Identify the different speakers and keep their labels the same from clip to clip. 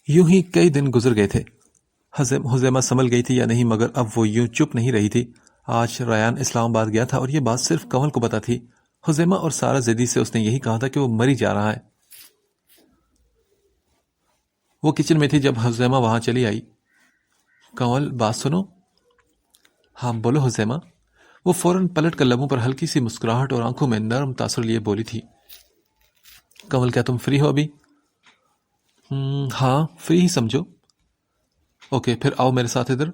Speaker 1: یوں ہی کئی دن گزر گئے تھے. حزیمہ سنبھل گئی تھی یا نہیں، مگر اب وہ یوں چپ نہیں رہی تھی. آج ریان اسلام آباد گیا تھا اور یہ بات صرف کنول کو پتا تھی. حزیمہ اور سارا زیدی سے اس نے یہی کہا تھا کہ وہ مری جا رہا ہے. وہ کچن میں تھی جب حزیمہ وہاں چلی آئی. کنول بات سنو. ہاں بولو حزیمہ. وہ فوراً پلٹ کر لبوں پر ہلکی سی مسکراہٹ اور آنکھوں میں نرم تاثر لیے بولی تھی. کنول کیا تم فری ہو ابھی؟ ہاں فری ہی سمجھو. اوکے پھر آؤ میرے ساتھ ادھر.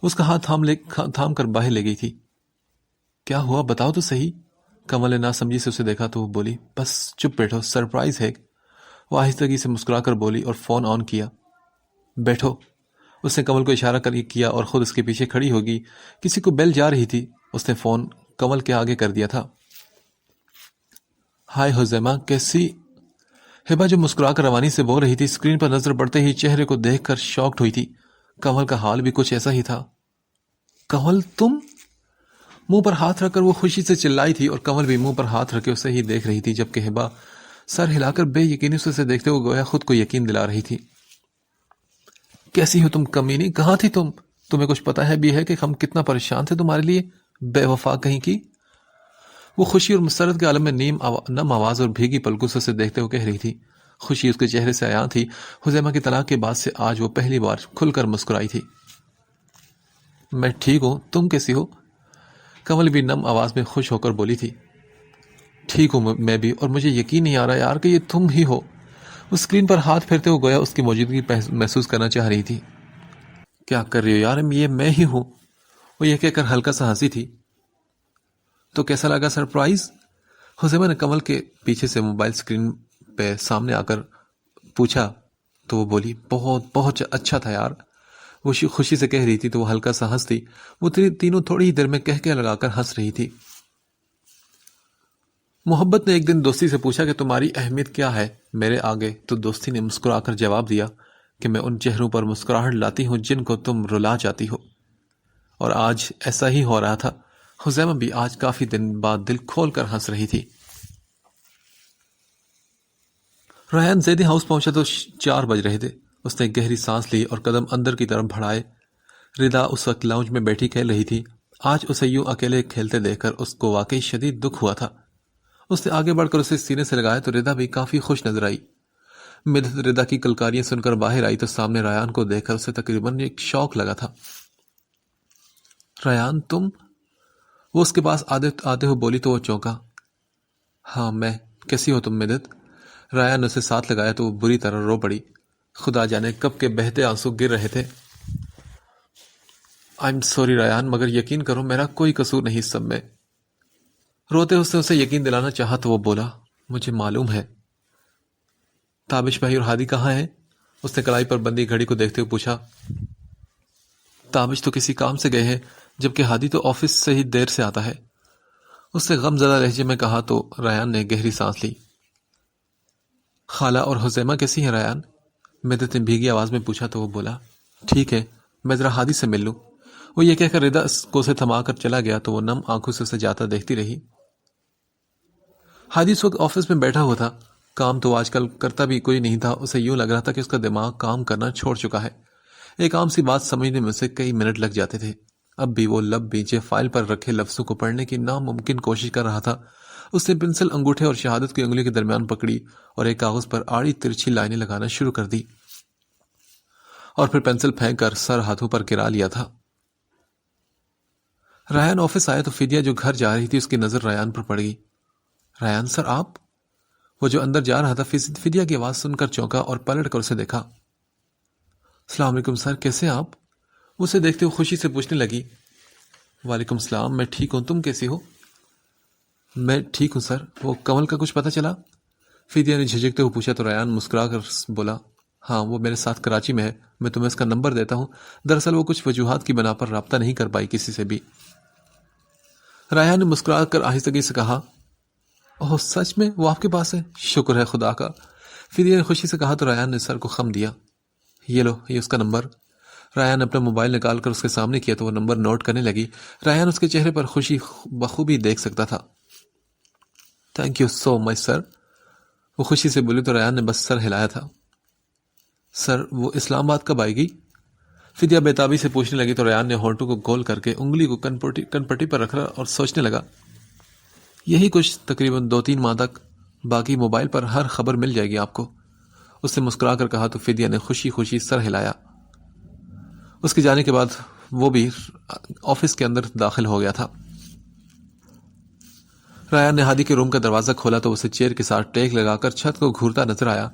Speaker 1: اس کا ہاتھ تھام کر باہر لے گئی تھی. کیا ہوا بتاؤ تو صحیح. کنول نے ناسمجھی سے اسے دیکھا تو وہ بولی بس چپ بیٹھو، سرپرائز ہے. وہ آہستگی سے مسکرا کر بولی اور فون آن کیا. بیٹھو. اس نے کنول کو اشارہ کر کیا اور خود اس کے پیچھے کھڑی ہوگی. کسی کو بیل جا رہی تھی. اس نے فون کنول کے آگے کر دیا تھا. ہائے حزیمہ کیسی؟ ہبا جو مسکرا کر روانی سے بول رہی تھی اسکرین پر نظر پڑتے ہی چہرے کو دیکھ کر شاکڈ ہوئی تھی. کنول کا حال بھی کچھ ایسا ہی تھا. کنول تم؟ منہ پر ہاتھ رکھ کر وہ خوشی سے چلائی تھی اور کنول بھی منہ پر ہاتھ رکھے اسے ہی دیکھ رہی تھی، جبکہ ہبا سر ہلا کر بے یقینی سے اسے دیکھتے ہوئے گویا خود کو یقین دلا رہی تھی. کیسی ہو تم کمینی؟ کہاں تھی تم؟ تمہیں کچھ پتا ہے بھی ہے کہ ہم کتنا پریشان تھے تمہارے لیے، بے وفا کہیں کی. وہ خوشی اور مسرت کے عالم میں نم آواز اور بھیگی پلکوں سے اسے دیکھتے ہوئے کہہ رہی تھی. خوشی اس کے چہرے سے عیاں تھی. حزیمہ کی طلاق کے بعد سے آج وہ پہلی بار کھل کر مسکرائی تھی. میں ٹھیک ہوں، تم کیسی ہو؟ کنول بھی نم آواز میں خوش ہو کر بولی تھی. ٹھیک ہوں میں بھی، اور مجھے یقین نہیں آ رہا یار کہ یہ تم ہی ہو. وہ اسکرین پر ہاتھ پھیرتے ہوئے گویا اس کی موجودگی محسوس کرنا چاہ رہی تھی. کیا کر رہی ہو یار، یہ میں ہی ہوں. وہ یہ کہہ کر ہلکا سا ہنسی تھی. تو کیسا لگا سرپرائز؟ حزیمہ نے کنول کے پیچھے سے موبائل اسکرین پہ سامنے آ کر پوچھا تو وہ بولی بہت بہت اچھا تھا یار. وہ خوشی سے کہہ رہی تھی تو وہ ہلکا سا ہنس دی. وہ تینوں تھوڑی ہی دیر میں کہہ لگا کر ہنس رہی تھی. محبت نے ایک دن دوستی سے پوچھا کہ تمہاری اہمیت کیا ہے میرے آگے، تو دوستی نے مسکرا کر جواب دیا کہ میں ان چہروں پر مسکراہٹ لاتی ہوں جن کو تم رلا جاتی ہو. اور آج ایسا ہی ہو رہا تھا. حزیمہ بھی آج کافی دن بعد دل کھول کر ہنس رہی تھی. ریان زیدی ہاؤس پہنچا تو 4 بج رہے تھے. اس نے گہری سانس لی اور قدم اندر کی طرف بڑھائے. ردا اس وقت لاؤنج میں بیٹھی کھیل رہی تھی. آج اسے یوں اکیلے کھیلتے دیکھ کر اس کو واقعی شدید دکھ ہوا تھا. اس نے آگے بڑھ کر اسے سینے سے لگایا تو ردا بھی کافی خوش نظر آئی. مدحت ردا کی کلکاریاں سن کر باہر آئی تو سامنے ریان کو دیکھ کر اسے تقریباً ایک شوق لگا تھا. ریان تم؟ وہ اس کے پاس آتے ہوئے بولی تو وہ چونکا. ہاں میں. کیسی ہو تم مدحت؟ ریان نے اسے ساتھ لگایا تو وہ بری طرح رو پڑی. خدا جانے کب کے بہتے آنسو گر رہے تھے. I'm sorry ریان، مگر یقین کرو میرا کوئی قصور نہیں اس سب میں. روتے اس نے اسے یقین دلانا چاہا تو وہ بولا مجھے معلوم ہے. تابش بھائی اور ہادی کہاں ہیں؟ اس نے کلائی پر بندی گھڑی کو دیکھتے ہوئے پوچھا. تابش تو کسی کام سے گئے ہیں، جبکہ ہادی تو آفس سے ہی دیر سے آتا ہے. اس نے غم زدہ لہجے میں کہا تو ریان نے گہری سانس لی. خالہ اور حزیمہ کیسی ہیں ریان؟ مدحت نے بھیگی آواز میں پوچھا تو وہ بولا ٹھیک ہے، میں ذرا ہادی سے مل لوں. وہ یہ کہہ کر ردا کو اسے تھما کر چلا گیا تو وہ نم آنکھوں سے اسے جاتا دیکھتی رہی. ہادی اس وقت آفس میں بیٹھا ہوا تھا. کام تو آج کل کرتا بھی کوئی نہیں تھا. اسے یوں لگ رہا تھا کہ اس کا دماغ کام کرنا چھوڑ چکا ہے. ایک عام سی بات سمجھنے میں اسے کئی منٹ لگ جاتے تھے. اب بھی وہ لب بیچے فائل پر رکھے لفظوں کو پڑھنے کی ناممکن کوشش کر رہا تھا. اس نے پنسل انگوٹھے اور شہادت کی انگلی کے درمیان پکڑی اور ایک کاغذ پر آڑی ترچھی لائنیں لگانا شروع کر دی اور پھر پنسل پھینک کر سر ہاتھوں پر گرا لیا تھا. ریان آفس آیا تو فدیہ جو گھر جا رہی تھی اس کی نظر ریان پر پڑ گئی. ریان سر آپ؟ وہ جو اندر جا رہا تھا فدیہ کی آواز سن کر چونکا اور پلٹ کر اسے دیکھا. السلام علیکم سر، کیسے آپ؟ اسے دیکھتے ہوئے خوشی سے پوچھنے لگی. وعلیکم السلام، میں ٹھیک ہوں، تم کیسی ہو؟ میں ٹھیک ہوں سر. وہ کنول کا کچھ پتہ چلا؟ فدیہ نے جھجکتے ہوئے پوچھا تو ریان مسکرا کر بولا ہاں وہ میرے ساتھ کراچی میں ہے، میں تمہیں اس کا نمبر دیتا ہوں. دراصل وہ کچھ وجوہات کی بنا پر رابطہ نہیں کر پائی کسی سے بھی. ریان نے مسکرا کر آہستگی سے کہا اوہ سچ میں وہ آپ کے پاس ہے؟ شکر ہے خدا کا. فدیہ نے خوشی سے کہا تو ریان نے سر کو خم دیا. یہ لو، یہ اس کا نمبر. ریان نے اپنا موبائل نکال کر اس کے سامنے کیا تو وہ نمبر نوٹ کرنے لگی. ریان اس کے چہرے پر خوشی بخوبی دیکھ سکتا تھا. تھینک یو سو مچ سر. وہ خوشی سے بولی تو ریان نے بس سر ہلایا تھا. سر وہ اسلام آباد کب آئے گی؟ فدیہ بیتابی سے پوچھنے لگی تو ریان نے ہونٹوں کو گول کر کے انگلی کو کن پٹی پر رکھا اور سوچنے لگا، یہی کچھ تقریباً 2-3 ماہ تک، باقی موبائل پر ہر خبر مل جائے گی آپ کو۔ اس نے مسکرا کر کہا تو فدیہ نے خوشی خوشی سر ہلایا۔ اس کے جانے کے بعد وہ بھی آفس کے اندر داخل ہو گیا تھا۔ ریان نے ہادی کے روم کا دروازہ کھولا تو اسے چیئر کے ساتھ ٹیک لگا کر چھت کو گھورتا نظر آیا۔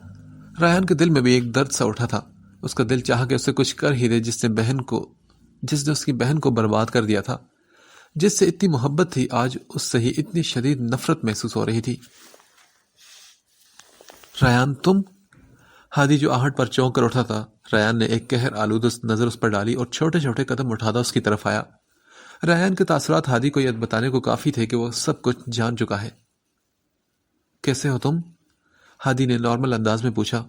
Speaker 1: ریان کے دل میں بھی ایک درد سا اٹھا تھا۔ اس کا دل چاہا کہ اسے کچھ کر ہی دے جس نے اس کی بہن کو برباد کر دیا تھا، جس سے اتنی محبت تھی، آج اس سے ہی اتنی شدید نفرت محسوس ہو رہی تھی۔ ریان تم؟ ہادی جو آہٹ پر چونک کر اٹھا تھا، ریان نے ایک قہر آلود نظر اس پر ڈالی اور چھوٹے چھوٹے قدم اٹھاتا اس کی طرف آیا۔ ریان کے تاثرات ہادی کو یہ بتانے کو کافی تھے کہ وہ سب کچھ جان چکا ہے۔ کیسے ہو تم؟ ہادی نے نارمل انداز میں پوچھا۔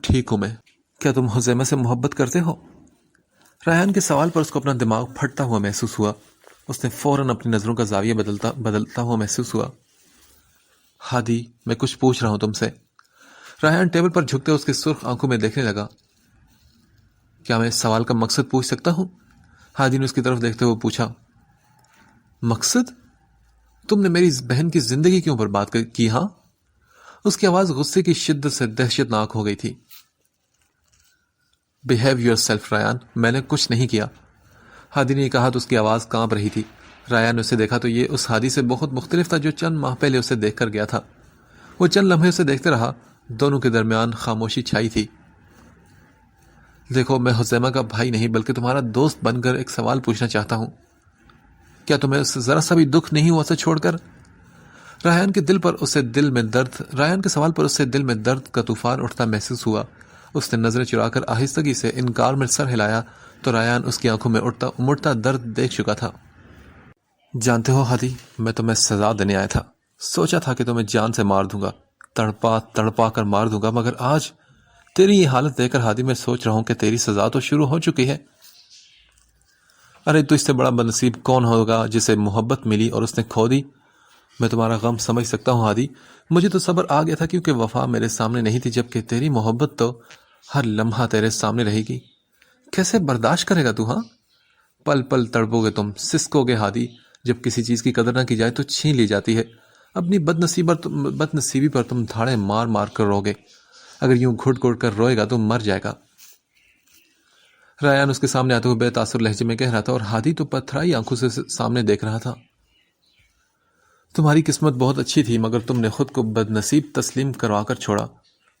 Speaker 1: ٹھیک ہوں میں۔ کیا تم حزیمہ سے محبت کرتے ہو؟ ریان کے سوال پر اس کو اپنا دماغ پھٹتا ہوا محسوس ہوا۔ اس نے فوراً اپنی نظروں کا زاویہ بدلتا ہوا محسوس ہوا۔ ہادی میں کچھ پوچھ رہا ہوں تم سے۔ ریان ٹیبل پر جھکتے اس کی سرخ آنکھوں میں دیکھنے لگا۔ کیا میں اس سوال کا مقصد پوچھ سکتا ہوں؟ ہادی نے اس کی طرف دیکھتے ہوئے پوچھا۔ مقصد؟ تم نے میری بہن کی زندگی کیوں برباد کی؟ ہاں؟ اس کی آواز غصے کی شدت سے دہشت ناک ہو گئی تھی۔ بہیو یور سیلف ریان، میں نے کچھ نہیں کیا۔ ہادی نے یہ کہا تو اس کی آواز کانپ رہی تھی۔ ریان نے اسے دیکھا تو یہ اس ہادی سے بہت مختلف تھا جو چند ماہ پہلے اسے دیکھ کر گیا تھا۔ وہ چند لمحے اسے دیکھتے رہا، دونوں کے درمیان خاموشی چھائی تھی۔ دیکھو میں حزیمہ کا بھائی نہیں بلکہ تمہارا دوست بن کر ایک سوال پوچھنا چاہتا ہوں۔ کیا تمہیں اس سے ذرا سا بھی دکھ نہیں ہوا اسے چھوڑ کر؟ ریان کے سوال پر اسے دل میں درد کا طوفان اٹھتا محسوس ہوا۔ اس نے نظریں چرا کر آہستگی سے انکار میں سر ہلایا تو ریان اس کی آنکھوں میں امڑتا درد دیکھ چکا تھا۔ جانتے ہو ہادی، میں تمہیں سزا دینے آیا تھا۔ سوچا تھا کہ تمہیں جان سے مار دوں گا، تڑپا کر مار دوں گا، مگر آج تیری یہ حالت دیکھ کر ہادی میں سوچ رہا ہوں کہ تیری سزا تو شروع ہو چکی ہے۔ ارے تو اس سے بڑا بدنصیب کون ہوگا جسے محبت ملی اور اس نے کھو دی؟ میں تمہارا غم سمجھ سکتا ہوں ہادی، مجھے تو صبر آ گیا تھا کیونکہ وفا میرے سامنے نہیں تھی، جبکہ تیری محبت تو ہر لمحہ تیرے سامنے رہے گی۔ کیسے برداشت کرے گا تو؟ ہاں، پل پل تڑپو گے تم، سسکو گے ہادی۔ جب کسی چیز کی قدر نہ کی جائے تو چھین لی جاتی ہے۔ اپنی بدنصیبی پر تم دھاڑے مار مار کر رو گے۔ اگر یوں گھٹ گھٹ کر روئے گا تو مر جائے گا۔ ریان اس کے سامنے آتے ہوئے بے تاثر لہجے میں کہہ رہا تھا اور ہادی تو پتھرائی آنکھوں سے سامنے دیکھ رہا تھا۔ تمہاری قسمت بہت اچھی تھی مگر تم نے خود کو بدنصیب تسلیم کروا کر چھوڑا۔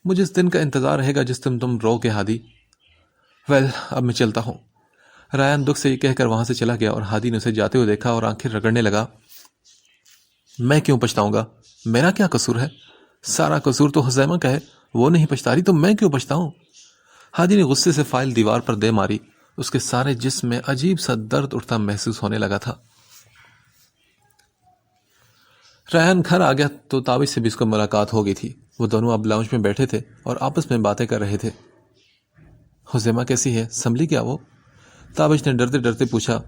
Speaker 1: مجھے اس دن کا انتظار رہے گا جس دن تم رو گے ہادی۔ اب میں چلتا ہوں۔ ریان دکھ سے یہ کہہ کر وہاں سے چلا گیا اور ہادی نے اسے جاتے ہوئے دیکھا اور آنکھیں رگڑنے لگا۔ میں کیوں پچھتاؤں گا؟ میرا کیا قصور ہے؟ سارا قصور تو حزیمہ کا ہے، وہ نہیں پچھتا رہی تو میں کیوں پچھتاؤں؟ ہادی نے غصے سے فائل دیوار پر دے ماری۔ اس کے سارے جسم میں عجیب سا درد اٹھتا محسوس ہونے لگا تھا۔ ریان گھر آ گیا تو تابش سے بھی اس کو ملاقات ہو گئی تھی۔ وہ دونوں اب لاؤنج میں بیٹھے تھے اور آپس میں باتیں کر رہے تھے۔ حزیمہ کیسی ہے؟ سنبھلی کیا وہ؟ تابش نے ڈرتے ڈرتے پوچھا۔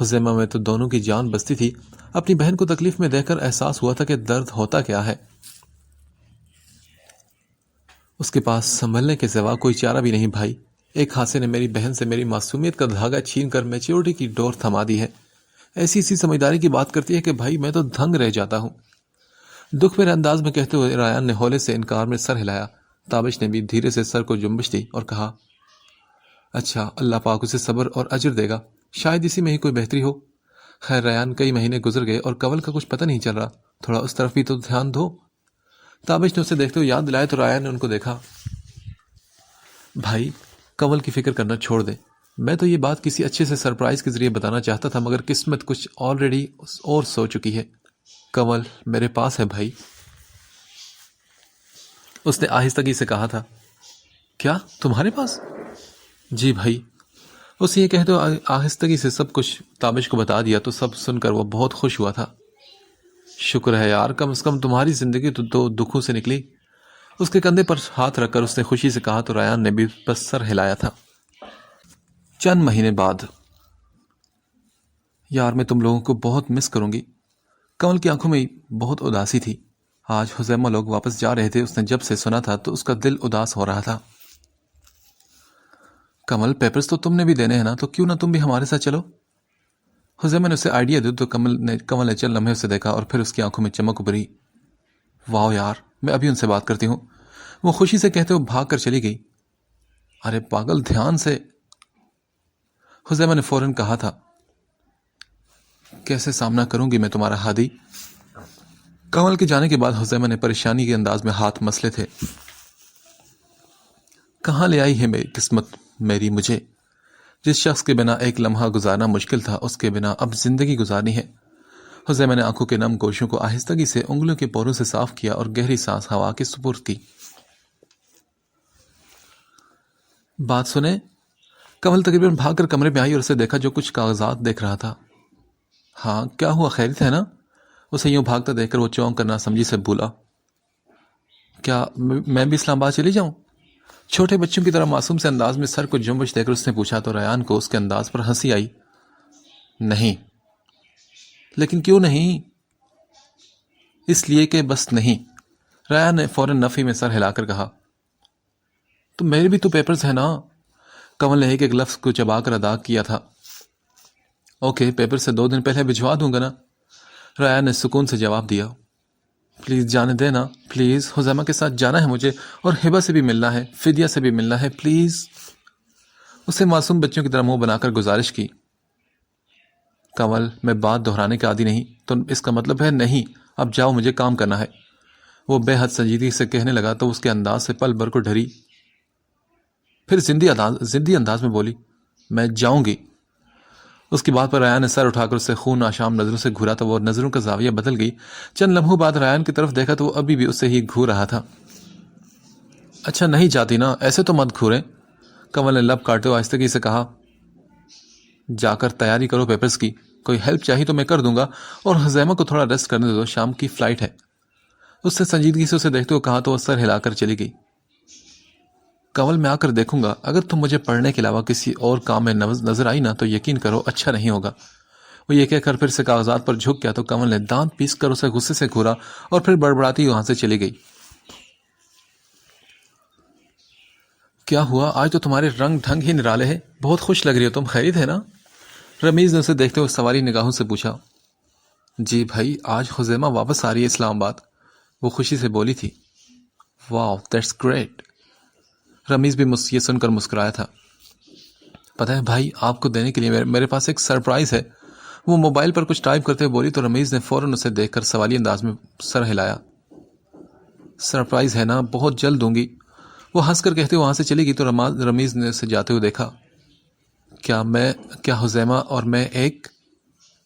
Speaker 1: حزیمہ میں تو دونوں کی جان بستی تھی، اپنی بہن کو تکلیف میں دیکھ کر احساس ہوا تھا کہ درد ہوتا کیا ہے۔ اس کے پاس سنبھلنے کے سوا کوئی چارہ بھی نہیں بھائی۔ ایک حادثے نے میری بہن سے میری معصومیت کا دھاگا چھین کر میچیورٹی کی ڈور تھما دی ہے۔ ایسی سمجھداری کی بات کرتی ہے کہ بھائی میں تو دھنگ رہ جاتا ہوں۔ دکھ میرے انداز میں کہتے ہوئے ریان نے ہولے سے انکار میں سر ہلایا۔ تابش نے بھی دھیرے سے سر کو جنبش دی اور کہا، اچھا، اللہ پاک اسے صبر اور اجر دے گا، شاید اسی میں ہی کوئی بہتری ہو۔ خیر ریان، کئی مہینے گزر گئے اور کنول کا کچھ پتہ نہیں چل رہا، تھوڑا اس طرف بھی تو دھیان دو۔ تابش نے اسے دیکھتے ہوئے یاد دلائے تو ریان نے ان کو دیکھا۔ بھائی، کنول کی فکر کرنا چھوڑ دے۔ میں تو یہ بات کسی اچھے سے سرپرائز کے ذریعے بتانا چاہتا تھا مگر قسمت کچھ آلریڈی اور سو چکی ہے۔ کنول میرے پاس ہے بھائی، اس نے آہستگی سے کہا تھا۔ کیا تمہارے پاس؟ جی بھائی۔ اسے یہ کہتے ہوئے آہستگی سے سب کچھ تابش کو بتا دیا تو سب سن کر وہ بہت خوش ہوا تھا۔ شکر ہے یار، کم از کم تمہاری زندگی تو دو دکھوں سے نکلی۔ اس کے کندھے پر ہاتھ رکھ کر اس نے خوشی سے کہا تو ریان نے بھی بس سر ہلایا تھا۔ چند مہینے بعد۔ یار میں تم لوگوں کو بہت مس کروں گی۔ کنول کی آنکھوں میں بہت اداسی تھی۔ آج حزیمہ لوگ واپس جا رہے تھے، اس نے جب سے سنا تھا تو اس کا دل اداس ہو رہا تھا۔ کمل پیپرز تو تم نے بھی دینے ہیں نا، تو کیوں نہ تم بھی ہمارے ساتھ چلو؟ حذیفہ نے اسے آئیڈیا دیا تو کمل نے چند لمحے اسے دیکھا اور پھر اس کی آنکھوں میں چمک ابھری۔ واو یار، میں ابھی ان سے بات کرتی ہوں، وہ خوشی سے کہتے ہوئے بھاگ کر چلی گئی۔ ارے پاگل، دھیان سے، حذیفہ نے فوراً کہا تھا۔ کیسے سامنا کروں گی میں تمہارا ہادی؟ کمل کے جانے کے بعد حذیفہ نے پریشانی کے انداز میں ہاتھ مسلے تھے۔ کہاں لے آئی ہے میری قسمت میری مجھے؟ جس شخص کے بنا ایک لمحہ گزارنا مشکل تھا، اس کے بنا اب زندگی گزارنی ہے۔ حذیفہ نے آنکھوں کے نم گوشوں کو آہستگی سے انگلیوں کے پوروں سے صاف کیا اور گہری سانس ہوا کے سپرد کی۔ بات سنیں؟ کمل تقریباً بھاگ کر کمرے میں آئی اور اسے دیکھا جو کچھ کاغذات دیکھ رہا تھا۔ ہاں کیا ہوا، خیریت ہے نا؟ اسے یوں بھاگتا دیکھ کر وہ چونک کر ناسمجھی سے بولا، کیا میں بھی اسلام آباد چلی جاؤں؟ چھوٹے بچوں کی طرح معصوم سے انداز میں سر کو جنبش دے کر اس نے پوچھا تو ریان کو اس کے انداز پر ہنسی آئی۔ نہیں۔ لیکن کیوں نہیں؟ اس لیے کہ بس نہیں، ریان نے فوراً نفی میں سر ہلا کر کہا۔ تو میرے بھی تو پیپرز ہیں نا، کمل نے ایک ایک لفظ کو چبا کر ادا کیا تھا۔ اوکے، پیپر سے 2 دن پہلے بھجوا دوں گا نا، ریان نے سکون سے جواب دیا۔ پلیز جانے دینا، پلیز، حذیفہ کے ساتھ جانا ہے مجھے، اور ہبہ سے بھی ملنا ہے، فدیہ سے بھی ملنا ہے، پلیز، اسے معصوم بچوں کی طرح منہ بنا کر گزارش کی۔ کمل، میں بات دہرانے کا عادی نہیں، تو اس کا مطلب ہے نہیں، اب جاؤ، مجھے کام کرنا ہے، وہ بے حد سنجیدگی سے کہنے لگا تو اس کے انداز سے پل بھر کو ڈری، پھر زندی انداز میں بولی، میں جاؤں گی۔ اس کی بات پر ریان نے سر اٹھا کر اسے خون آشام نظروں سے گھورا تو وہ نظروں کا زاویہ بدل گئی۔ چند لمحوں بعد ریان کی طرف دیکھا تو وہ ابھی بھی اسے ہی گھور رہا تھا۔ اچھا نہیں جاتی نا، ایسے تو مت گھوریں، کمل نے لب کاٹتے ہوئے آہستگی سے کہا۔ جا کر تیاری کرو پیپرز کی، کوئی ہیلپ چاہیے تو میں کر دوں گا، اور حذیفہ کو تھوڑا ریسٹ کرنے دو، شام کی فلائٹ ہے۔ اس نے سنجیدگی سے اسے دیکھتے ہوئے کہا تو وہ سر ہلا کر چلی گئی۔ کمل، میں آ کر دیکھوں گا، اگر تم مجھے پڑھنے کے علاوہ کسی اور کام میں نظر آئی نا تو یقین کرو اچھا نہیں ہوگا۔ وہ یہ کہہ کر پھر سے کاغذات پر جھک گیا تو کمل نے دانت پیس کر اسے غصے سے گھورا اور پھر بڑبڑاتی وہاں سے چلی گئی۔ کیا ہوا، آج تو تمہارے رنگ ڈھنگ ہی نرالے ہیں، بہت خوش لگ رہی ہو تم، خیریت ہے نا؟ رمیز نے اسے دیکھتے ہوئے سواری نگاہوں سے پوچھا۔ جی بھائی، آج حذیفہ واپس آ رہی ہے اسلام آباد، وہ خوشی سے بولی تھی۔ واو، دیٹس گریٹ، رمیز بھی یہ سن کر مسکرایا تھا۔ پتہ ہے بھائی، آپ کو دینے کے لیے میرے پاس ایک سرپرائز ہے، وہ موبائل پر کچھ ٹائپ کرتے ہوئے بولی تو رمیز نے فوراً اسے دیکھ کر سوالی انداز میں سر ہلایا۔ سرپرائز ہے نا، بہت جلد دوں گی، وہ ہنس کر کہتے ہوئے وہاں سے چلی گئی تو رمیز نے اسے جاتے ہوئے دیکھا۔ کیا حذیفہ اور میں ایک؟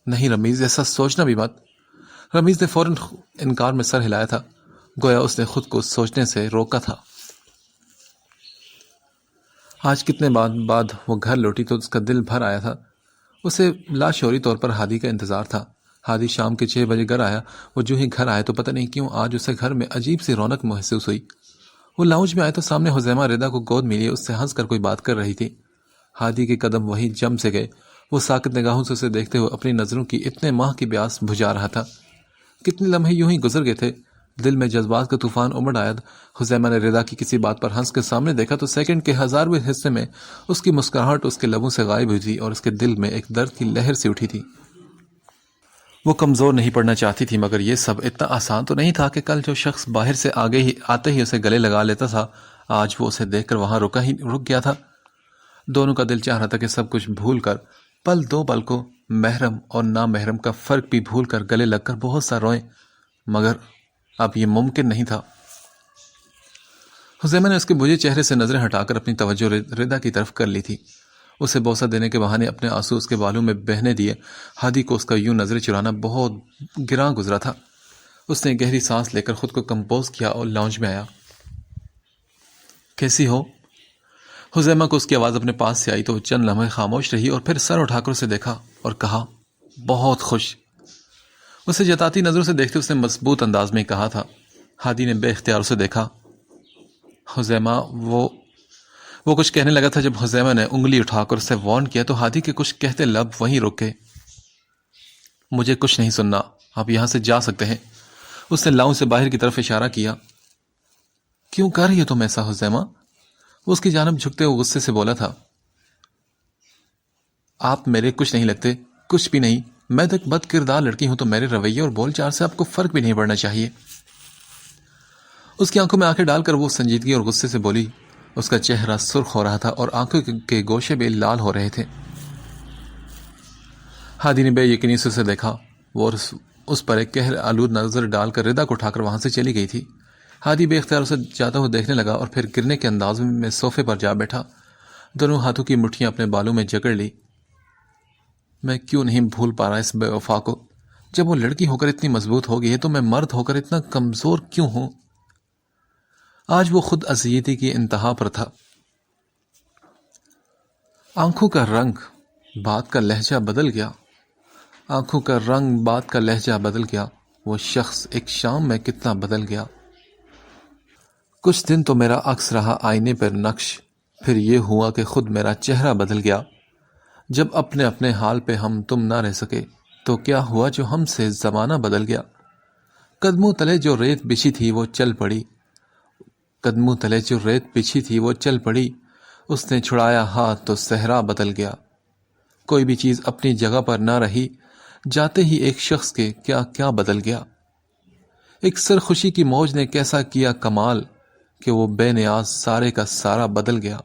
Speaker 1: نہیں رمیز، ایسا سوچنا بھی مت، رمیز نے فوراً انکار میں سر ہلایا تھا، گویا اس نے خود کو سوچنے سے روکا تھا۔ آج کتنے بعد وہ گھر لوٹی تو اس کا دل بھر آیا تھا۔ اسے لاشعوری طور پر ہادی کا انتظار تھا۔ ہادی شام کے 6 بجے گھر آیا۔ وہ جو ہی گھر آیا تو پتہ نہیں کیوں آج اسے گھر میں عجیب سی رونق محسوس ہوئی۔ وہ لاؤنج میں آیا تو سامنے حذیفہ رضا کو گود میں لیے اس سے ہنس کر کوئی بات کر رہی تھی۔ ہادی کے قدم وہی جم سے گئے۔ وہ ساکت نگاہوں سے اسے دیکھتے ہوئے اپنی نظروں کی اتنے ماہ کی پیاس بجھا رہا تھا۔ کتنے لمحے یوں ہی گزر گئے تھے، دل میں جذبات کا طوفان امڑ آیا۔ حذیفہ نے رضا کی کسی بات پر ہنس کے سامنے دیکھا تو سیکنڈ کے 1000ویں حصے میں اس کی مسکراہٹ اس کے لبوں سے غائب ہوئی تھی اور اس کے دل میں ایک درد کی لہر سی اٹھی تھی۔ وہ کمزور نہیں پڑنا چاہتی تھی، مگر یہ سب اتنا آسان تو نہیں تھا کہ کل جو شخص باہر سے آتے ہی اسے گلے لگا لیتا تھا، آج وہ اسے دیکھ کر وہاں رک گیا تھا۔ دونوں کا دل چاہ رہا تھا کہ سب کچھ بھول کر دو پل کو محرم اور نامحرم کا فرق بھی بھول کر گلے لگ کر بہت سا روئیں، مگر اب یہ ممکن نہیں تھا۔ حذیفہ نے اس کے بجھے چہرے سے نظریں ہٹا کر اپنی توجہ رضا کی طرف کر لی تھی۔ اسے بوسہ دینے کے بہانے اپنے آنسو اس کے بالوں میں بہنے دیے۔ ہادی کو اس کا یوں نظریں چرانا بہت گراں گزرا تھا۔ اس نے گہری سانس لے کر خود کو کمپوز کیا اور لاؤنج میں آیا۔ کیسی ہو؟ حذیفہ کو اس کی آواز اپنے پاس سے آئی تو وہ چند لمحے خاموش رہی اور پھر سر اٹھا کر اسے دیکھا اور کہا، بہت خوش۔ اسے جتاتی نظروں سے دیکھتے اس نے مضبوط انداز میں کہا تھا۔ ہادی نے بے اختیار اسے دیکھا۔ حذیفہ وہ کچھ کہنے لگا تھا جب حذیفہ نے انگلی اٹھا کر اسے وارن کیا تو ہادی کے کچھ کہتے لب وہیں رک گئے۔ مجھے کچھ نہیں سننا، آپ یہاں سے جا سکتے ہیں، اس نے لاؤنج سے باہر کی طرف اشارہ کیا۔ کیوں کر رہی ہو تم ایسا حذیفہ؟ وہ اس کی جانب جھکتے ہوئے غصے سے بولا تھا۔ آپ میرے کچھ نہیں لگتے، کچھ بھی نہیں. میں تو ایک بد کردار لڑکی ہوں، تو میرے رویے اور بول چال سے آپ کو فرق بھی نہیں پڑنا چاہیے. اس کی آنکھوں میں آنکھیں ڈال کر وہ سنجیدگی اور غصے سے بولی. اس کا چہرہ سرخ ہو رہا تھا اور آنکھوں کے گوشے بھی لال ہو رہے تھے. ہادی نے بے یقینی سے اسے دیکھا. وہ اس پر ایک قہر آلود نظر ڈال کر ردا کو اٹھا کر وہاں سے چلی گئی تھی. ہادی بے اختیار اسے جاتا ہوا دیکھنے لگا اور پھر گرنے کے انداز میں صوفے پر جا بیٹھا. دونوں ہاتھوں کی مٹھیاں اپنے بالوں میں جکڑ لی. میں کیوں نہیں بھول پا رہا اس بے وفا کو؟ جب وہ لڑکی ہو کر اتنی مضبوط ہو گئی ہے تو میں مرد ہو کر اتنا کمزور کیوں ہوں؟ آج وہ خود اذیتی کی انتہا پر تھا. آنکھوں کا رنگ، بات کا لہجہ بدل گیا. آنکھوں کا رنگ، بات کا لہجہ بدل گیا. وہ شخص ایک شام میں کتنا بدل گیا. کچھ دن تو میرا عکس رہا آئینے پر نقش، پھر یہ ہوا کہ خود میرا چہرہ بدل گیا. جب اپنے اپنے حال پہ ہم تم نہ رہ سکے تو کیا ہوا جو ہم سے زمانہ بدل گیا. قدموں تلے جو ریت بچھی تھی وہ چل پڑی. قدموں تلے جو ریت بچھی تھی وہ چل پڑی. اس نے چھڑایا ہاتھ تو صحرا بدل گیا. کوئی بھی چیز اپنی جگہ پر نہ رہی. جاتے ہی ایک شخص کے کیا کیا بدل گیا. ایک سرخوشی کی موج نے کیسا کیا کمال کہ وہ بے نیاز سارے کا سارا بدل گیا.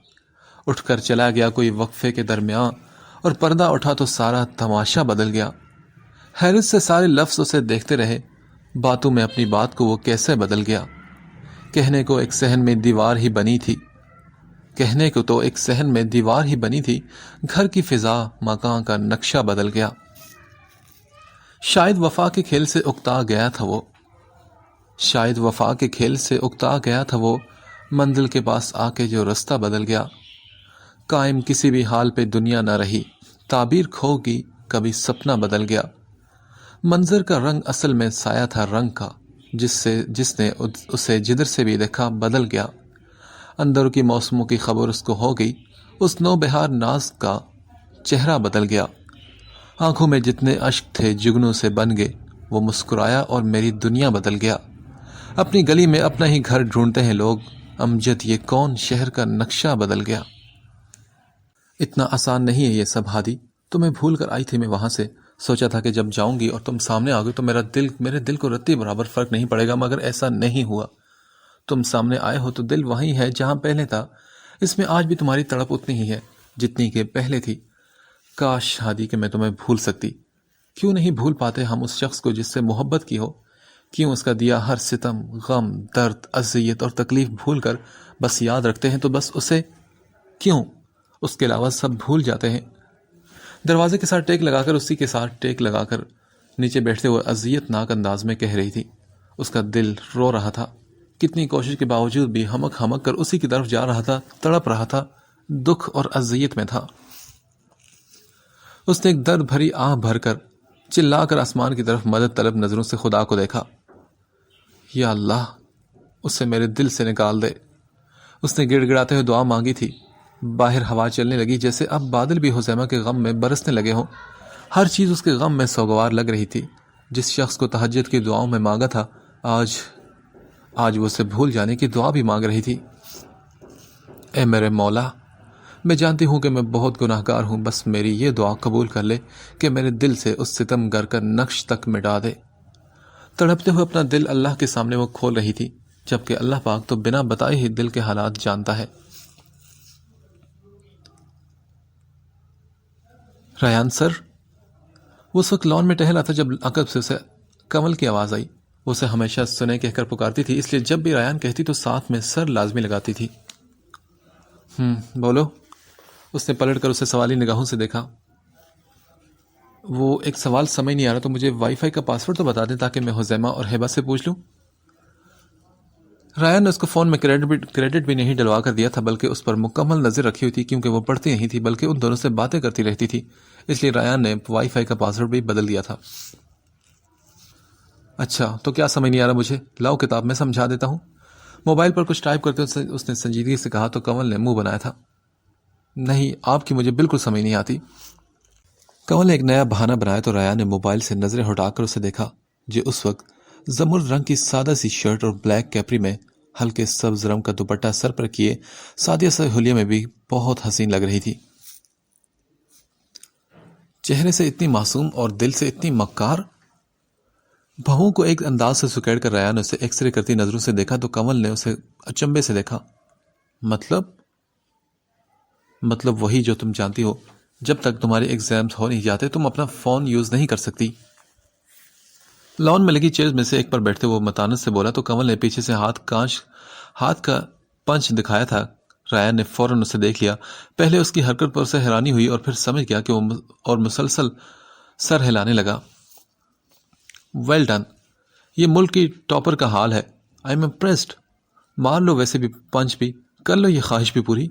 Speaker 1: اٹھ کر چلا گیا کوئی وقفے کے درمیان اور پردہ اٹھا تو سارا تماشا بدل گیا. حیرت سے سارے لفظ اسے دیکھتے رہے. باتوں میں اپنی بات کو وہ کیسے بدل گیا. کہنے کو ایک صحن میں دیوار ہی بنی تھی. کہنے کو تو ایک صحن میں دیوار ہی بنی تھی. گھر کی فضا، مکان کا نقشہ بدل گیا. شاید وفا کے کھیل سے اکتا گیا تھا وہ. شاید وفا کے کھیل سے اکتا گیا تھا وہ. منزل کے پاس آ کے جو رستہ بدل گیا. قائم کسی بھی حال پہ دنیا نہ رہی. تعبیر کھو گئی، کبھی سپنا بدل گیا. منظر کا رنگ اصل میں سایہ تھا رنگ کا، جس نے اسے جدھر سے بھی دیکھا بدل گیا. اندر کی موسموں کی خبر اس کو ہو گئی. اس نو بہار ناز کا چہرہ بدل گیا. آنکھوں میں جتنے اشک تھے جگنوں سے بن گئے. وہ مسکرایا اور میری دنیا بدل گیا. اپنی گلی میں اپنا ہی گھر ڈھونڈتے ہیں لوگ. امجد یہ کون شہر کا نقشہ بدل گیا. اتنا آسان نہیں ہے یہ سب ہادی. تمہیں بھول کر آئی تھی میں وہاں سے. سوچا تھا کہ جب جاؤں گی اور تم سامنے آ گئی تو میرے دل کو رتی برابر فرق نہیں پڑے گا، مگر ایسا نہیں ہوا. تم سامنے آئے ہو تو دل وہیں ہے جہاں پہلے تھا. اس میں آج بھی تمہاری تڑپ اتنی ہی ہے جتنی کہ پہلے تھی. کاش ہادی کہ میں تمہیں بھول سکتی. کیوں نہیں بھول پاتے ہم اس شخص کو جس سے محبت کی ہو؟ کیوں اس کا دیا ہر ستم، غم، درد، اذیت اور تکلیف بھول کر بس یاد رکھتے ہیں؟ تو بس اسے کیوں؟ اس کے علاوہ سب بھول جاتے ہیں. دروازے کے ساتھ ٹیک لگا کر اسی کے ساتھ ٹیک لگا کر نیچے بیٹھتے ہوئے اذیت ناک انداز میں کہہ رہی تھی. اس کا دل رو رہا تھا. کتنی کوشش کے باوجود بھی ہمک ہمک کر اسی کی طرف جا رہا تھا، تڑپ رہا تھا، دکھ اور اذیت میں تھا. اس نے ایک درد بھری آہ بھر کر چلا کر آسمان کی طرف مدد طلب نظروں سے خدا کو دیکھا. یا اللہ، اسے میرے دل سے نکال دے. اس نے گڑ گڑاتے ہوئے دعا مانگی تھی. باہر ہوا چلنے لگی جیسے اب بادل بھی حذیمہ کے غم میں برسنے لگے ہوں. ہر چیز اس کے غم میں سوگوار لگ رہی تھی. جس شخص کو تہجد کی دعاؤں میں مانگا تھا، آج وہ اسے بھول جانے کی دعا بھی مانگ رہی تھی. اے میرے مولا، میں جانتی ہوں کہ میں بہت گناہگار ہوں. بس میری یہ دعا قبول کر لے کہ میرے دل سے اس ستم گر کا نقش تک مٹا دے. تڑپتے ہوئے اپنا دل اللہ کے سامنے وہ کھول رہی تھی، جبکہ اللہ پاک تو بنا بتائے ہی دل کے حالات جانتا ہے. ریان سر. وہ اس وقت لان میں ٹہل رہا تھا جب عقب سے اسے کمل کی آواز آئی. وہ اسے ہمیشہ سنے کہہ کر پکارتی تھی، اس لیے جب بھی ریان کہتی تو ساتھ میں سر لازمی لگاتی تھی. بولو. اس نے پلٹ کر اسے سوالی نگاہوں سے دیکھا. وہ ایک سوال سمجھ نہیں آ رہا، تو مجھے وائی فائی کا پاسورڈ تو بتا دیں تاکہ میں حذیمہ اور ہیبا سے پوچھ لوں. ریان نے اس کو فون میں کریڈٹ بھی نہیں ڈلوا کر دیا تھا، بلکہ اس پر مکمل نظر رکھی ہوئی تھی، کیونکہ وہ پڑھتی نہیں تھی بلکہ ان دونوں سے باتیں کرتی رہتی تھی. اس لیے ریان نے وائی فائی کا پاسورڈ بھی بدل دیا تھا. اچھا، تو کیا سمجھ نہیں آ رہا مجھے؟ لاؤ کتاب میں سمجھا دیتا ہوں. موبائل پر کچھ ٹائپ کرتے اس نے سنجیدگی سے کہا تو کنول نے منہ بنایا تھا. نہیں، آپ کی مجھے بالکل سمجھ نہیں آتی. کنول نے ایک نیا بہانہ بنایا تو ریان نے موبائل سے نظریں ہٹا کر اسے دیکھا، جو اس وقت زمرد رنگ کی سادہ سی شرٹ اور بلیک کیپری میں ہلکے سبز رنگ کا دوپٹہ سر پر کیے سادیہ سے حلیے میں بھی بہت حسین لگ رہی تھی. چہرے سے اتنی معصوم اور دل سے اتنی مکار. بہوؤں کو ایک انداز سے سکیڑ کر ریان نے اسے ایکس رے کرتی نظروں سے دیکھا تو کنول نے اسے اچنبے سے دیکھا. مطلب وہی جو تم جانتی ہو. جب تک تمہارے ایگزامز ہو نہیں جاتے تم اپنا فون یوز نہیں کر سکتی. لان میں لگی چیئرز میں سے ایک پر بیٹھتے وہ متانت سے بولا تو کنول نے پیچھے سے ہاتھ کا پنچ دکھایا تھا. ریان نے فوراً اسے دیکھ لیا. پہلے اس کی حرکت پر اسے حیرانی ہوئی اور پھر سمجھ گیا کہ وہ اور مسلسل سر ہلانے لگا. Well done. یہ ملک کی ٹاپر کا حال ہے. I am impressed. مار لو ویسے بھی پنچ بھی کر لو یہ خواہش بھی پوری.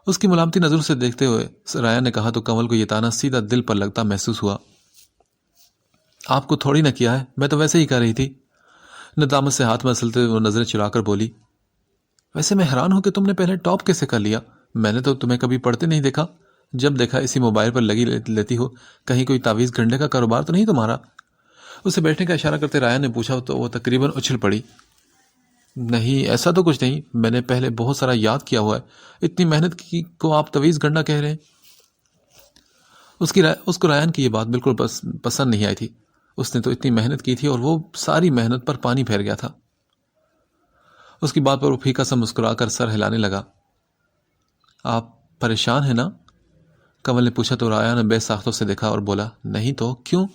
Speaker 1: اس کی ملامتی نظروں سے دیکھتے ہوئے ریان نے کہا تو کنول کو یہ تانا سیدھا دل پر لگتا محسوس ہوا. آپ کو تھوڑی نہ کیا ہے, میں تو ویسے ہی کر رہی تھی. ندامت سے ہاتھ مسلتے ہوئے وہ نظریں چرا کر بولی. ویسے میں حیران ہوں کہ تم نے پہلے ٹاپ کیسے کر لیا. میں نے تو تمہیں کبھی پڑھتے نہیں دیکھا. جب دیکھا اسی موبائل پر لگی لیتی ہو. کہیں کوئی تعویذ گھنٹے کا کاروبار تو نہیں تمہارا. اسے بیٹھنے کا اشارہ کرتے ریان نے پوچھا تو وہ تقریباً اچھل پڑی. نہیں ایسا تو کچھ نہیں, میں نے پہلے بہت سارا یاد کیا ہوا ہے. اتنی محنت کی کو آپ تعویذ گھنٹا کہہ رہے ہیں. اس کو ریان کی یہ بات بالکل پسند نہیں آئی تھی. اس نے تو اتنی محنت کی تھی اور وہ ساری محنت پر پانی پھیر گیا تھا. اس کی بات پر وہ پھیکا سا مسکرا کر سر ہلانے لگا. آپ پریشان ہیں نا؟ کنول نے پوچھا تو ریان نے بے ساختوں سے دیکھا اور بولا نہیں تو کیوں؟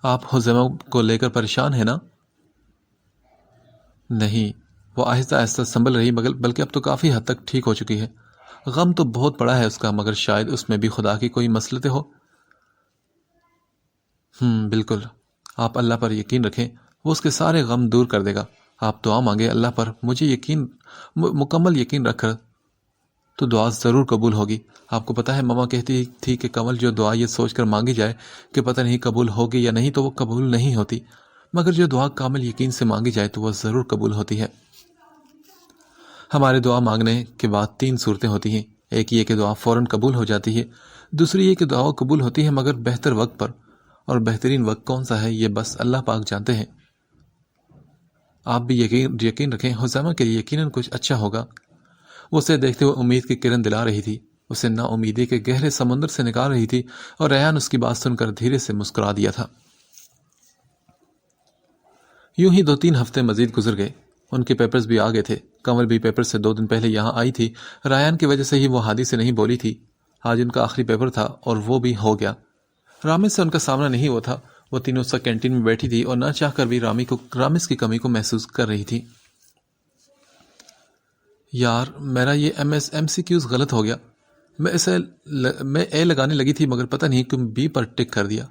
Speaker 1: آپ حذیمہ کو لے کر پریشان ہیں نا؟ نہیں. وہ آہستہ آہستہ سنبھل رہی بلکہ اب تو کافی حد تک ٹھیک ہو چکی ہے. غم تو بہت بڑا ہے اس کا, مگر شاید اس میں بھی خدا کی کوئی مصلحت ہو. بالکل. آپ اللہ پر یقین رکھیں, وہ اس کے سارے غم دور کر دے گا. آپ دعا مانگے اللہ پر. مجھے مکمل یقین رکھ کر تو دعا ضرور قبول ہوگی. آپ کو پتا ہے ماما کہتی تھی کہ کنول جو دعا یہ سوچ کر مانگی جائے کہ پتہ نہیں قبول ہوگی یا نہیں تو وہ قبول نہیں ہوتی, مگر جو دعا کامل یقین سے مانگی جائے تو وہ ضرور قبول ہوتی ہے. ہمارے دعا مانگنے کے بعد 3 صورتیں ہوتی ہیں. ایک یہ کہ دعا فوراً قبول ہو جاتی ہے. دوسری یہ کہ دعا قبول ہوتی ہے مگر بہتر وقت پر, اور بہترین وقت کون سا ہے یہ بس اللہ پاک جانتے ہیں. آپ بھی یقین رکھیں حذیمہ کے لیے یقیناً کچھ اچھا ہوگا. وہ اسے دیکھتے ہوئے امید کی کرن دلا رہی تھی. اسے نا امیدی کے گہرے سمندر سے نکال رہی تھی اور ریان اس کی بات سن کر دھیرے سے مسکرا دیا تھا. یوں ہی 2-3 ہفتے مزید گزر گئے. ان کے پیپرز بھی آ گئے تھے. کنول بھی پیپر سے 2 دن پہلے یہاں آئی تھی. ریان کی وجہ سے ہی وہ ہادی سے نہیں بولی تھی. آج ان کا آخری پیپر تھا اور وہ بھی ہو گیا. رامز سے ان کا سامنا نہیں ہوا تھا. وہ تینوں سا کینٹین میں بیٹھی تھی اور نہ چاہ کر بھی رامز کی کمی کو محسوس کر رہی تھی. یار میرا یہ MCQs غلط ہو گیا. میں اے لگانے لگی تھی مگر پتہ نہیں کیوں بی پر ٹک کر دیا.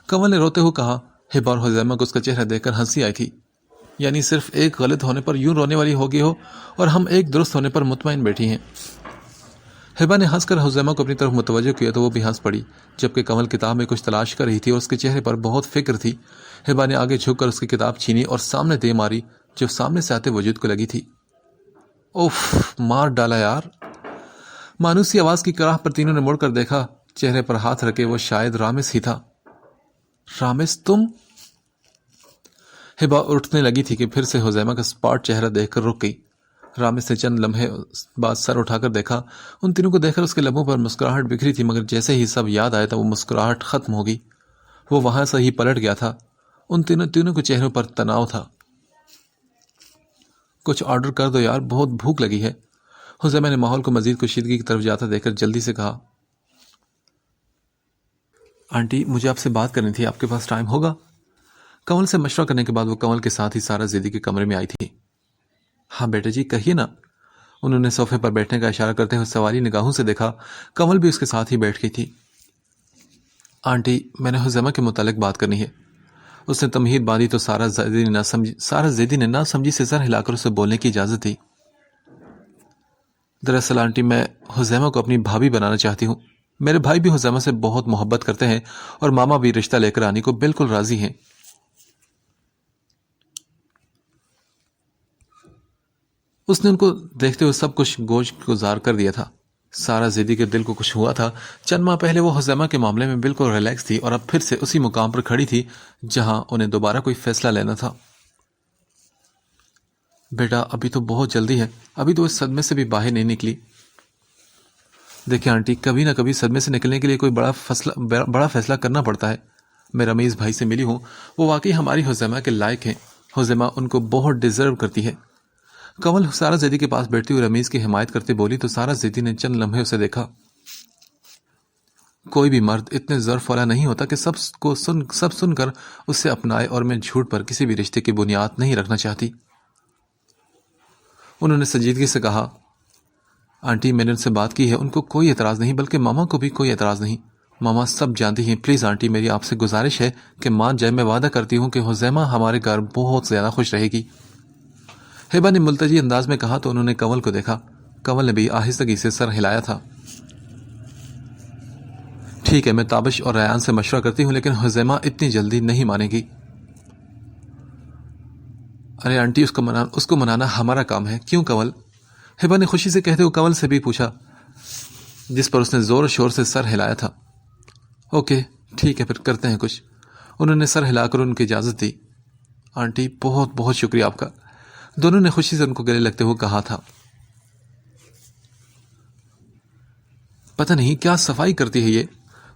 Speaker 1: کنول نے روتے ہوئے کہا. ہبا اور حذیمہ کو اس کا چہرہ دیکھ کر ہنسی آئی تھی. یعنی صرف ایک غلط ہونے پر یوں رونے والی ہو گئی ہو اور ہم ایک درست ہونے پر مطمئن بیٹھی ہیں. ہبا نے ہنس کر حذیمہ کو اپنی طرف متوجہ کیا تو وہ بھی ہنس پڑی, جبکہ کنول کتاب میں کچھ تلاش کر رہی تھی اور اس کے چہرے پر بہت فکر تھی. ہبا نے آگے جھک کر اس کی کتاب چھینی اور سامنے دے ماری جو سامنے سے آتے وجود کو لگی تھی. اوف, مار ڈالا یار. مانوسی آواز کی کراہ پر تینوں نے مڑ کر دیکھا. چہرے پر ہاتھ رکھے وہ شاید رامز ہی تھا. رامز تم؟ ہبا اٹھنے لگی تھی کہ پھر سے حذیمہ کا سپاٹ چہرہ دیکھ کر رک گئی. رامز نے چند لمحے بعد سر اٹھا کر دیکھا. ان تینوں کو دیکھ کر اس کے لبوں پر مسکراہٹ بکھری تھی, مگر جیسے ہی سب یاد آیا تو وہ مسکراہٹ ختم ہو گئی. وہ وہاں سے ہی پلٹ گیا تھا. ان تینوں کے چہروں پر تناؤ تھا. کچھ آرڈر کر دو یار, بہت بھوک لگی ہے. حذیمہ نے ماحول کو مزید کشیدگی کی طرف جاتا دیکھ کر جلدی سے کہا. آنٹی مجھے آپ سے بات کرنی تھی, آپ کے پاس ٹائم ہوگا؟ کنول سے مشورہ کرنے کے بعد وہ کنول کے ساتھ ہی سارا زیدی کے کمرے میں آئی تھی. ہاں بیٹا جی کہیے نا. انہوں نے صوفے پر بیٹھنے کا اشارہ کرتے ہوئے سوالی نگاہوں سے دیکھا. کنول بھی اس کے ساتھ ہی بیٹھ گئی تھی. آنٹی میں نے حذیمہ کے متعلق بات کرنی ہے. اس نے تمہید باندھی تو سارا زیدی نے نہ سمجھی سے سر ہلا کر اسے بولنے کی اجازت دی. دراصل آنٹی میں حذیمہ کو اپنی بھابھی بنانا چاہتی ہوں. میرے بھائی بھی حذیمہ سے بہت محبت کرتے ہیں اور ماما بھی رشتہ لے کر آنے کو بالکل راضی ہیں. اس نے ان کو دیکھتے ہوئے سب کچھ گوش گزار کر دیا تھا. سارا زیدی کے دل کو کچھ ہوا تھا. چند ماہ پہلے وہ حذیمہ کے معاملے میں بالکل ریلیکس تھی اور اب پھر سے اسی مقام پر کھڑی تھی جہاں انہیں دوبارہ کوئی فیصلہ لینا تھا. بیٹا ابھی تو بہت جلدی ہے, ابھی تو اس صدمے سے بھی باہر نہیں نکلی. دیکھیں آنٹی، کبھی نہ کبھی صدمے سے نکلنے کے لیے کوئی بڑا فیصلہ کرنا پڑتا ہے۔ میں رمیز بھائی سے ملی ہوں، وہ واقعی ہماری حزیمہ کے لائق ہیں۔ حزیمہ ان کو بہت ڈیزرو کرتی ہے۔ کنول سارا زیدی کے پاس بیٹھتی ہوئی رمیز کی حمایت کرتے بولی تو سارا زیدی نے چند لمحے اسے دیکھا۔ کوئی بھی مرد اتنے ظرف والا نہیں ہوتا کہ سب سن کر اس سے اپنائے، اور میں جھوٹ پر کسی بھی رشتے کی بنیاد نہیں رکھنا چاہتی۔ انہوں نے سنجیدگی سے کہا، آنٹی میں نے ان سے بات کی ہے، ان کو کوئی اعتراض نہیں، بلکہ ماما کو بھی کوئی اعتراض نہیں۔ ماما سب جانتی ہیں۔ پلیز آنٹی، میری آپ سے گزارش ہے کہ مان جائے۔ میں وعدہ کرتی ہوں کہ حزیمہ ہمارے گھر بہت زیادہ خوش رہے گی۔ ہیبا نے ملتجی انداز میں کہا تو انہوں نے کنول کو دیکھا۔ کنول نے بھی آہستگی سے سر ہلایا تھا۔ ٹھیک ہے، میں تابش اور ریان سے مشورہ کرتی ہوں، لیکن حزیمہ اتنی جلدی نہیں مانے گی۔ ارے آنٹی، اس کو منانا ہمارا کام ہے، کیوں کنول؟ ہیبا نے خوشی سے کہتے ہوئے کنول سے بھی پوچھا، جس پر اس نے زور و شور سے سر ہلایا تھا۔ اوکے ٹھیک ہے، پھر کرتے ہیں کچھ۔ انہوں نے سر ہلا کر ان کی اجازت دی۔ آنٹی بہت بہت شکریہ آپ کا، دونوں نے خوشی سے ان کو گلے لگتے ہوئے کہا تھا۔ پتہ نہیں کیا صفائی کرتی ہے یہ۔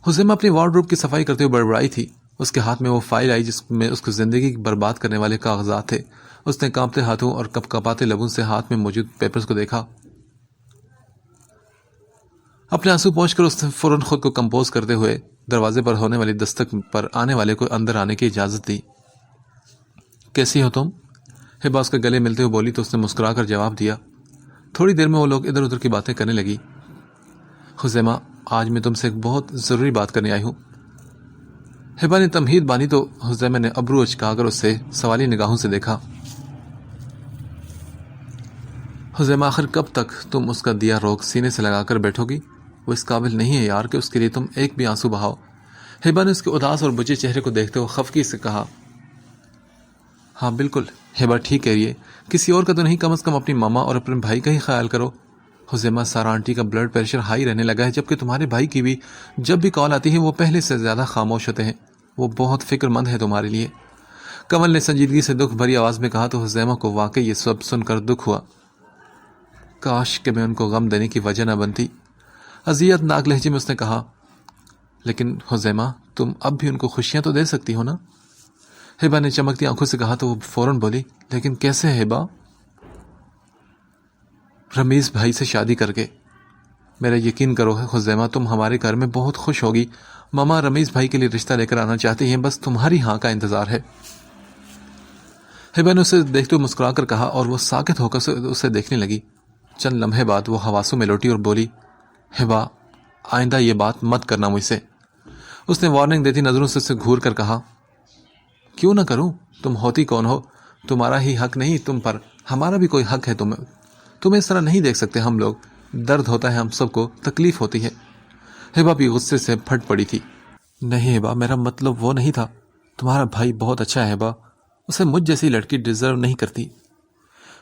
Speaker 1: حزیمہ اپنی وارڈروب کی صفائی کرتے ہوئے بڑبڑائی تھی۔ اس کے ہاتھ میں وہ فائل آئی جس میں اس کو زندگی برباد کرنے والے کاغذات تھے۔ اس نے کانپتے ہاتھوں اور کپکپاتے لبوں سے ہاتھ میں موجود پیپرز کو دیکھا۔ اپنے آنسو پوچھ کر اس نے فوراً خود کو کمپوز کرتے ہوئے دروازے پر ہونے والی دستک پر آنے والے کو اندر آنے کی اجازت دی۔ کیسی ہو تم؟ ہیبا اس کے گلے ملتے ہوئے بولی تو اس نے مسکرا کر جواب دیا۔ تھوڑی دیر میں وہ لوگ ادھر ادھر کی باتیں کرنے لگی۔ حزیمہ، آج میں تم سے ایک بہت ضروری بات کرنے آئی ہوں۔ ہیبا نے تمہید باندھی تو حزیمہ نے ابرو اچکا کر اس سے سوالی نگاہوں سے دیکھا۔ حزیمہ، آخر کب تک تم اس کا دیا روک سینے سے لگا کر بیٹھو گی؟ وہ اس قابل نہیں ہے یار کہ اس کے لیے تم ایک بھی آنسو بہاؤ۔ ہیبا نے اس کے اداس اور بجے چہرے کو دیکھتے ہوئے خفگی سے کہا۔ ہاں بالکل، ہیبا ٹھیک کہہ رہی ہے، کسی اور کا تو نہیں، کم از کم اپنی ماما اور اپنے بھائی کا ہی خیال کرو۔ حزیمہ، سارا آنٹی کا بلڈ پریشر ہائی رہنے لگا ہے، جبکہ تمہارے بھائی کی بھی جب بھی کال آتی ہے وہ پہلے سے زیادہ خاموش ہوتے ہیں۔ وہ بہت فکر مند ہے تمہارے لیے۔ کنول نے سنجیدگی سے دکھ بھری آواز میں کہا تو حزیمہ کو واقعی یہ سب سن کر دکھ ہوا۔ کاش کہ میں ان کو غم دینے کی وجہ نہ بنتی۔ اذیت ناک لہجے میں اس نے کہا، لیکن حزیمہ تم اب بھی ان کو خوشیاں تو دے سکتی ہو نا؟ ہیبا نے چمکتی آنکھوں سے کہا تو وہ فوراً بولی، لیکن کیسے ہیبا؟ رمیز بھائی سے شادی کر کے۔ میرا یقین کرو حزیمہ، تم ہمارے گھر میں بہت خوش ہوگی۔ ماما رمیز بھائی کے لیے رشتہ لے کر آنا چاہتی ہیں، بس تمہاری ہاں کا انتظار ہے۔ ہیبا نے اسے دیکھتے ہوئے مسکرا کر کہا اور وہ ساکت ہو کر اسے دیکھنے لگی۔ چند لمحے بعد وہ حواسوں میں لوٹی اور بولی، ہیبا آئندہ یہ بات مت کرنا مجھ سے۔ اس نے وارننگ دیتی نظروں سے اسے گھور کر کہا، کیوں نہ کروں؟ تم ہوتی کون ہو؟ تمہارا ہی حق نہیں تم پر، ہمارا بھی کوئی حق ہے۔ تمہیں اس طرح نہیں دیکھ سکتے ہم لوگ، درد ہوتا ہے ہم سب کو، تکلیف ہوتی ہے۔ ہیبا بھی غصے سے پھٹ پڑی تھی۔ نہیں ہیبا، میرا مطلب وہ نہیں تھا، تمہارا بھائی بہت اچھا ہے ہیبا، اسے مجھ جیسی لڑکی ڈیزرو نہیں کرتی۔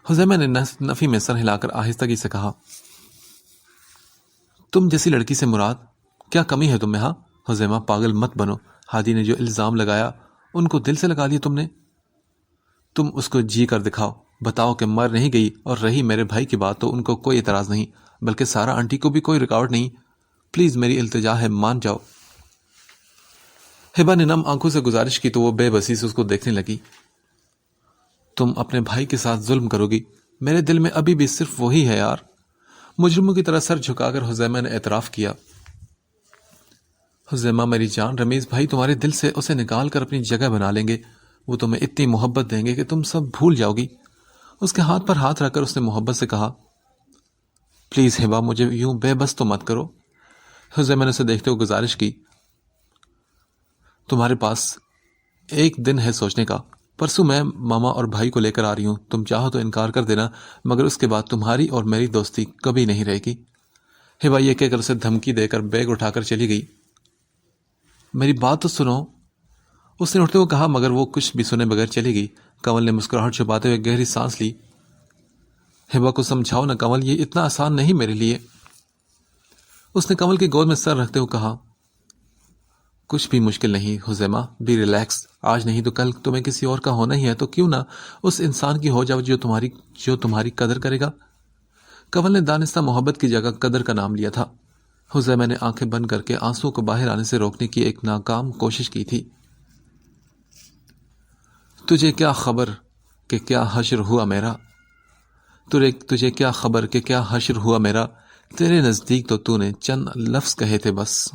Speaker 1: حزیمہ نے نفی میں سر ہلا کر آہستگی سے کہا، تم جیسی لڑکی سے مراد کیا کمی ہے تم میں؟ ہاں حزیمہ، پاگل مت بنو۔ ہادی نے جو الزام لگایا ان کو دل سے لگا لیا تم نے؟ تم اس کو جی کر دکھاؤ، بتاؤ کہ مر نہیں گئی، اور رہی میرے بھائی کی بات تو ان کو کوئی اعتراض نہیں، بلکہ سارا آنٹی کو بھی کوئی رکاوٹ نہیں۔ پلیز میری التجا ہے، مان جاؤ۔ ہیبا نے نم آنکھوں سے گزارش کی تو وہ بے بسی سے اس کو دیکھنے لگی۔ تم اپنے بھائی کے ساتھ ظلم کرو گی، میرے دل میں ابھی بھی صرف وہی ہے یار۔ مجرموں کی طرح سر جھکا کر حزیمہ نے اعتراف کیا۔ حزیمہ میری جان، رمیز بھائی تمہارے دل سے اسے نکال کر اپنی جگہ بنا لیں گے، وہ تمہیں اتنی محبت دیں گے کہ تم سب بھول جاؤ گی۔ اس کے ہاتھ پر ہاتھ رکھ کر اس نے محبت سے کہا، پلیز ہیبا مجھے یوں بے بس تو مت کرو۔ حزیمہ نے اسے دیکھتے ہوئے گزارش کی، تمہارے پاس ایک دن ہے سوچنے کا، پرسوں میں ماما اور بھائی کو لے کر آ رہی ہوں، تم چاہو تو انکار کر دینا، مگر اس کے بعد تمہاری اور میری دوستی کبھی نہیں رہے گی۔ ہیبا یہ کہہ کر اسے دھمکی دے کر بیگ اٹھا کر چلی گئی۔ میری بات تو سنو، اس نے اٹھتے ہوئے کہا، مگر وہ کچھ بھی سنے بغیر چلی گئی۔ کنول نے مسکراہٹ چھپاتے ہوئے گہری سانس لی۔ ہیبا کو سمجھاؤ نا کنول، یہ اتنا آسان نہیں میرے لیے۔ اس نے کنول کی گود میں سر رکھتے ہوئے کہا، کچھ بھی مشکل نہیں حزیمہ، بی ریلیکس، آج نہیں تو کل تمہیں کسی اور کا ہونا ہی ہے، تو کیوں نہ اس انسان کی ہو جاؤ جو تمہاری قدر کرے گا۔ کنول نے دانستہ محبت کی جگہ قدر کا نام لیا تھا۔ حذیفہ نے آنکھیں بند کر کے آنسو کو باہر آنے سے روکنے کی ایک ناکام کوشش کی تھی۔ تجھے کیا خبر کہ کیا حشر ہوا میرا؟ تجھے کیا خبر کہ کیا حشر ہوا میرا؟ تیرے نزدیک تو نے چند لفظ کہے تھے بس۔